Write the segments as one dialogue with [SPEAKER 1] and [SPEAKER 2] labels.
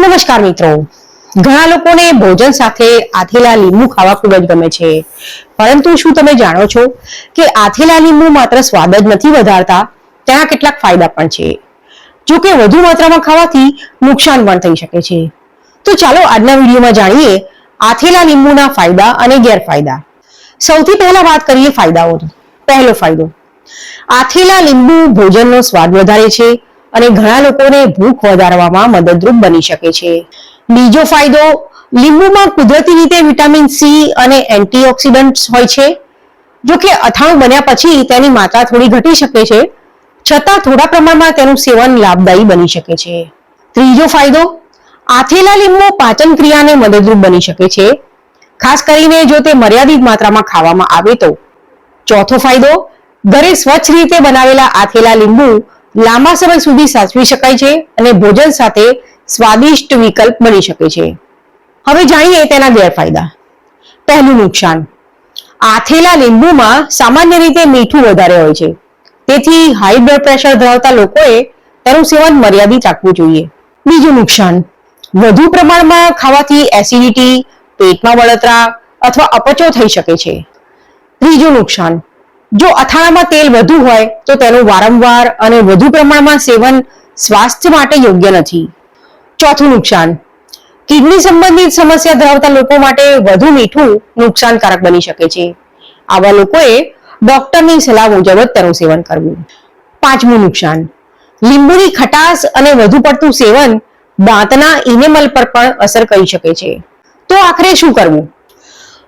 [SPEAKER 1] નમસ્કાર મિત્રો, ઘણા લોકોને ભોજન સાથે આથેલા લીંબુ ખાવા ખૂબ જ ગમે છે, પરંતુ શું તમે જાણો છો કે આથેલા લીંબુ માત્ર સ્વાદ જ નથી વધારતા, તેના કેટલાક ફાયદા પણ છે. જો કે વધુ માત્રામાં ખાવાથી નુકસાન પણ થઈ શકે છે. તો ચાલો આજના વિડીયોમાં જાણીએ આથેલા લીંબુના ફાયદા અને ગેરફાયદા. સૌથી પહેલા વાત કરીએ ફાયદાઓની. પહેલો ફાયદો, આથેલા લીંબુ ભોજનનો સ્વાદ વધારે છે અને ઘણા લોકોને ભૂખ વધારવામાં મદદરૂપ બની શકે છે. બીજો ફાયદો, લીંબુમાં કુદરતી રીતે વિટામિન સી અને એન્ટીઓક્સિડન્ટ્સ હોય છે. જો કે અથાણું બન્યા પછી તેની માત્રા થોડી ઘટી શકે છે, છતાં થોડા પ્રમાણમાં તેનું સેવન લાભદાયી બની શકે છે. ત્રીજો ફાયદો, આથેલા લીંબુ પાચન ક્રિયાને મદદરૂપ બની શકે છે, ખાસ કરીને જો તે મર્યાદિત માત્રામાં ખાવામાં આવે તો. ચોથો ફાયદો, ઘરે સ્વચ્છ રીતે બનાવેલા આથેલા લીંબુ લાંબા સમય સુધી સાચવી શકાય છે અને ભોજન સાથે સ્વાદિષ્ટ વિકલ્પ બની શકે છે. હવે જાણીએ તેના ગેરફાયદા. પહેલું નુકસાન, આથેલા લીંબુમાં સામાન્ય રીતે મીઠું વધારે હોય છે, તેથી હાઈ બ્લડ પ્રેશર ધરાવતા લોકોએ તેનું સેવન મર્યાદિત રાખવું જોઈએ. બીજું નુકસાન, વધુ પ્રમાણમાં ખાવાથી એસિડિટી, પેટમાં બળતરા અથવા અપચો થઈ શકે છે. ત્રીજું નુકસાન, જો અથાણામાં તેલ વધુ હોય તો તેનું વારંવાર અને વધુ પ્રમાણમાં સેવન સ્વાસ્થ્ય માટે યોગ્ય નથી. ચોથું નુકસાન, કિડની સંબંધિત સમસ્યા ધરાવતા લોકો માટે વધુ મીઠું નુકસાનકારક બની શકે છે. આવા લોકોએ ડોક્ટરની સલાહ મુજબ જ તેનું સેવન કરવું. પાંચમું નુકસાન, લીંબુની ખટાશ અને વધુ પડતું સેવન દાંતના ઇનેમલ પર પણ અસર કરી શકે છે. તો આખરે શું કરવું?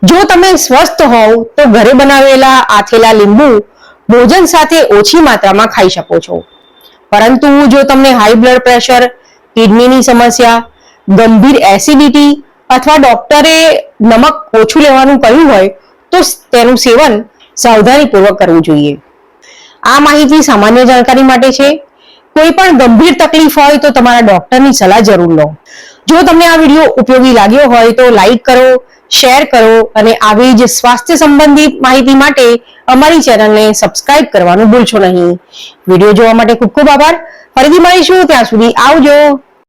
[SPEAKER 1] જો તમે સ્વસ્થ હોવ તો ઘરે બનાવેલા આથેલા લીંબુ ભોજન સાથે ઓછી માત્રામાં ખાઈ શકો છો, પરંતુ જો તમને હાઈ બ્લડ પ્રેશર, કિડનીની સમસ્યા, ગંભીર એસિડિટી અથવા ડોક્ટરે નમક ઓછું લેવાનું કહ્યું હોય તો તેનું સેવન સાવધાનીપૂર્વક કરવું જોઈએ. આ માહિતી સામાન્ય જાણકારી માટે છે. કોઈ પણ ગંભીર તકલીફ હોય તો તમારા ડોક્ટરની સલાહ જરૂર લો. જો તમને આ વિડીયો ઉપયોગી લાગ્યો હોય તો લાઈક કરો, શેર કરો અને આવી જ સ્વાસ્થ્ય સંબંધિત માહિતી માટે અમારી ચેનલને સબસ્ક્રાઇબ કરવાનું ભૂલશો નહીં. વિડીયો જોવા માટે ખૂબ ખૂબ આભાર. ફરીથી મળીશું, ત્યાં સુધી આવજો.